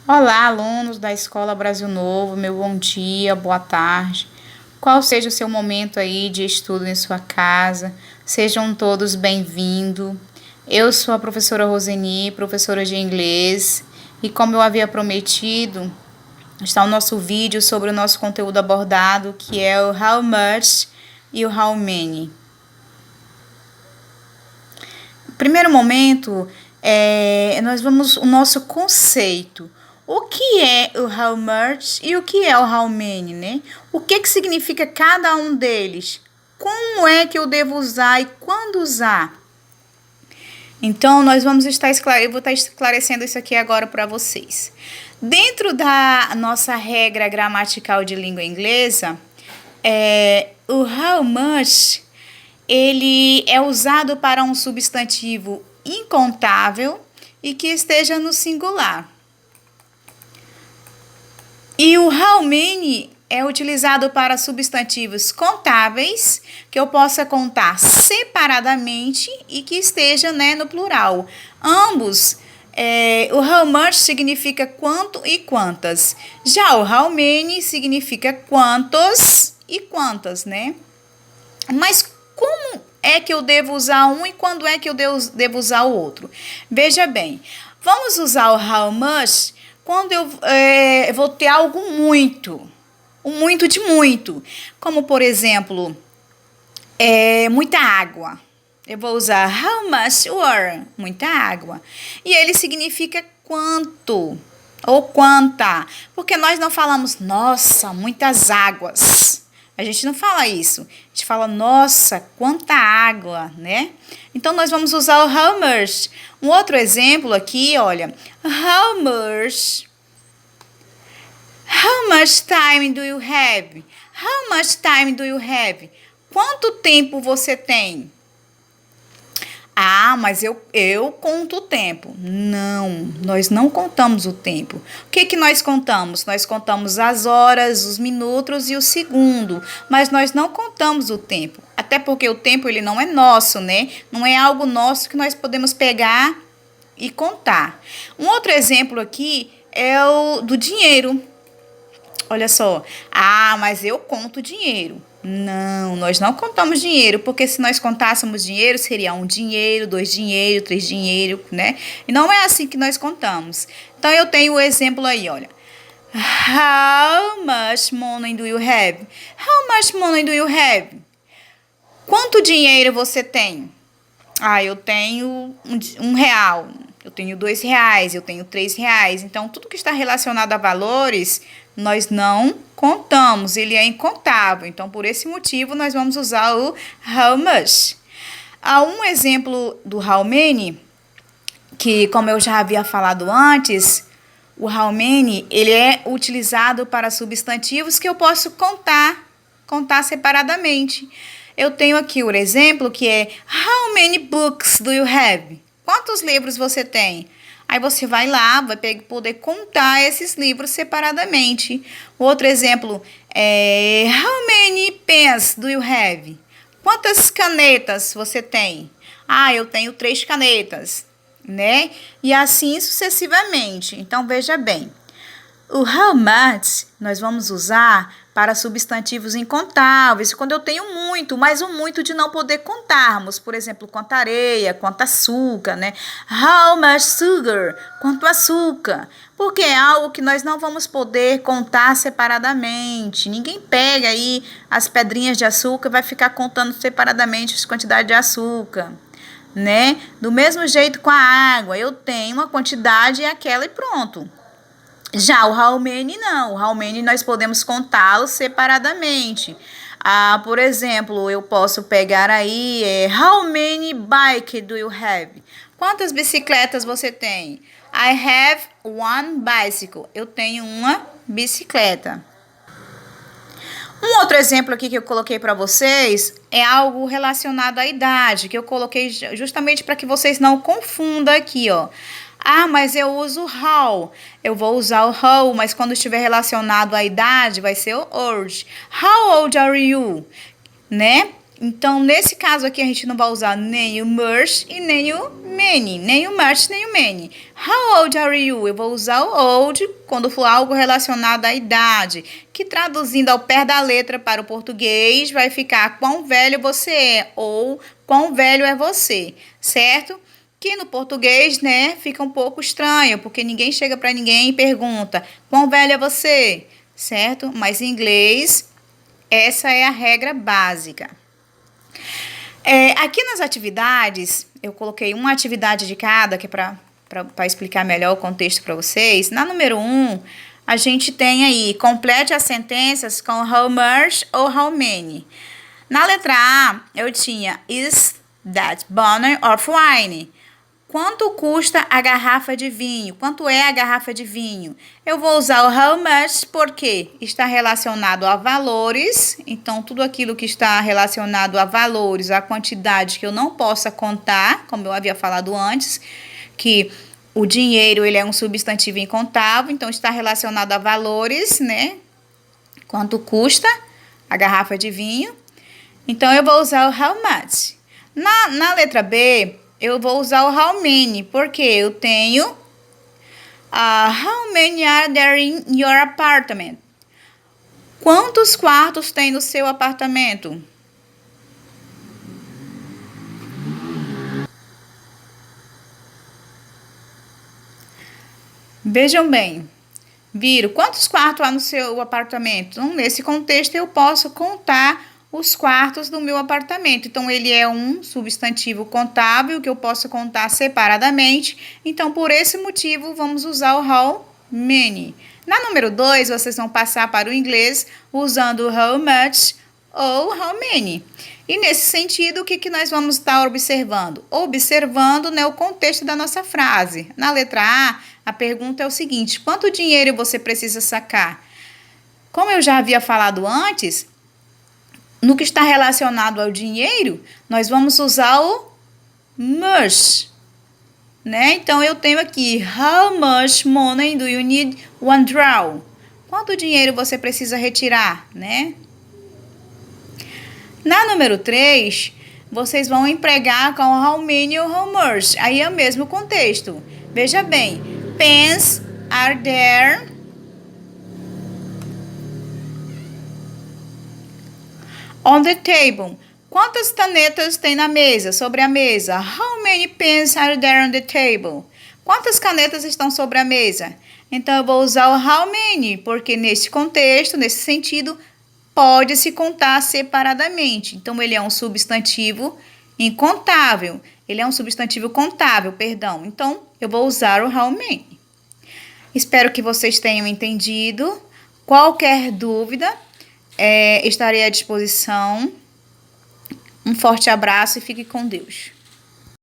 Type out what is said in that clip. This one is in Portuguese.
Olá, alunos da Escola Brasil Novo, meu bom dia, boa tarde. Qual seja o seu momento aí de estudo em sua casa, sejam todos bem-vindos. Eu sou a professora Roseni, professora de inglês, e como eu havia prometido, está o nosso vídeo sobre o nosso conteúdo abordado, que é o how much e o how many. Primeiro momento, nós vamos o nosso conceito. O que é o how much e o que é o how many, né? O que significa cada um deles? Como é que eu devo usar e quando usar? Então, eu vou estar esclarecendo isso aqui agora para vocês. Dentro da nossa regra gramatical de língua inglesa, o how much ele é usado para um substantivo incontável e que esteja no singular. E o how many é utilizado para substantivos contáveis, que eu possa contar separadamente e que esteja, no plural. Ambos, o how much significa quanto e quantas. Já o how many significa quantos e quantas, né? Mas como é que eu devo usar um e quando é que eu devo usar o outro? Veja bem, vamos usar o how much quando eu vou ter algo muito, um muito de muito. Como, por exemplo, muita água. Eu vou usar how much water, muita água. E ele significa quanto ou quanta, porque nós não falamos, nossa, muitas águas. A gente não fala isso. A gente fala, nossa, quanta água, né? Então, nós vamos usar o how much. Um outro exemplo aqui, olha. How much time do you have? How much time do you have? Quanto tempo você tem? Ah, mas eu conto o tempo. Não, nós não contamos o tempo. O que nós contamos? Nós contamos as horas, os minutos e o segundo, mas nós não contamos o tempo. Até porque o tempo ele não é nosso, né? Não é algo nosso que nós podemos pegar e contar. Um outro exemplo aqui é o do dinheiro. Olha só. Ah, mas eu conto dinheiro. Não, nós não contamos dinheiro, porque se nós contássemos dinheiro, seria um dinheiro, dois dinheiro, três dinheiro, né? E não é assim que nós contamos. Então, eu tenho o exemplo aí, olha. How much money do you have? How much money do you have? Quanto dinheiro você tem? Ah, eu tenho um real, eu tenho R$ 2, eu tenho R$ 3. Então, tudo que está relacionado a valores, nós não contamos, ele é incontável. Então, por esse motivo, nós vamos usar o how much. Há um exemplo do how many, que como eu já havia falado antes, o how many, ele é utilizado para substantivos que eu posso contar separadamente. Eu tenho aqui o exemplo que é how many books do you have? Quantos livros você tem? Aí você vai lá, vai poder contar esses livros separadamente. Outro exemplo é how many pens do you have? Quantas canetas você tem? Ah, eu tenho 3 canetas, né? E assim sucessivamente. Então veja bem. O how much nós vamos usar para substantivos incontáveis, quando eu tenho muito, mas o muito de não poder contarmos. Por exemplo, quanta areia, quanto açúcar, né? How much sugar? Quanto açúcar? Porque é algo que nós não vamos poder contar separadamente. Ninguém pega aí as pedrinhas de açúcar e vai ficar contando separadamente as quantidades de açúcar, né? Do mesmo jeito com a água, eu tenho uma quantidade e aquela e pronto. Já o how many não, o how many nós podemos contá-lo separadamente. Ah, por exemplo, eu posso pegar aí, how many bike do you have? Quantas bicicletas você tem? I have one bicycle. Eu tenho uma bicicleta. Um outro exemplo aqui que eu coloquei para vocês é algo relacionado à idade, que eu coloquei justamente para que vocês não confundam aqui, ó. Ah, mas eu uso how. Eu vou usar o how, mas quando estiver relacionado à idade, vai ser o old. How old are you? Né? Então, nesse caso aqui, a gente não vai usar nem o much e nem o many. Nem o much, nem o many. How old are you? Eu vou usar o old quando for algo relacionado à idade. Que traduzindo ao pé da letra para o português, vai ficar quão velho você é ou quão velho é você, certo? Que no português, né, fica um pouco estranho, porque ninguém chega para ninguém e pergunta quão velho é você, certo? Mas em inglês, essa é a regra básica. Aqui nas atividades, eu coloquei uma atividade de cada, que é para explicar melhor o contexto para vocês. Na número 1, a gente tem aí, complete as sentenças com how much ou how many. Na letra A, eu tinha is that bottle of wine? Quanto custa a garrafa de vinho? Quanto é a garrafa de vinho? Eu vou usar o how much porque está relacionado a valores. Então, tudo aquilo que está relacionado a valores, a quantidade que eu não possa contar, como eu havia falado antes, que o dinheiro ele é um substantivo incontável, então está relacionado a valores, né? Quanto custa a garrafa de vinho? Então, eu vou usar o how much. Na letra B, eu vou usar o how many, porque eu tenho how many are there in your apartment? Quantos quartos tem no seu apartamento? Vejam bem, viram quantos quartos há no seu apartamento? Então, nesse contexto, eu posso contar os quartos do meu apartamento. Então, ele é um substantivo contábil que eu posso contar separadamente. Então, por esse motivo, vamos usar o how many. Na número 2, vocês vão passar para o inglês usando how much ou how many. E nesse sentido, o que nós vamos estar observando? Observando, né, o contexto da nossa frase. Na letra A pergunta é o seguinte: quanto dinheiro você precisa sacar? Como eu já havia falado antes, no que está relacionado ao dinheiro, nós vamos usar o much, né? Então, eu tenho aqui, how much money do you need one draw? Quanto dinheiro você precisa retirar, né? Na número 3, vocês vão empregar com how many ou how much. Aí é o mesmo contexto. Veja bem, pens are there on the table. Quantas canetas tem na mesa, sobre a mesa? How many pens are there on the table? Quantas canetas estão sobre a mesa? Então, eu vou usar o how many, porque nesse contexto, nesse sentido, pode se contar separadamente. Então, ele é um substantivo incontável. Ele é um substantivo contável, perdão. Então, eu vou usar o how many. Espero que vocês tenham entendido. Qualquer dúvida, estarei à disposição. Um forte abraço e fique com Deus.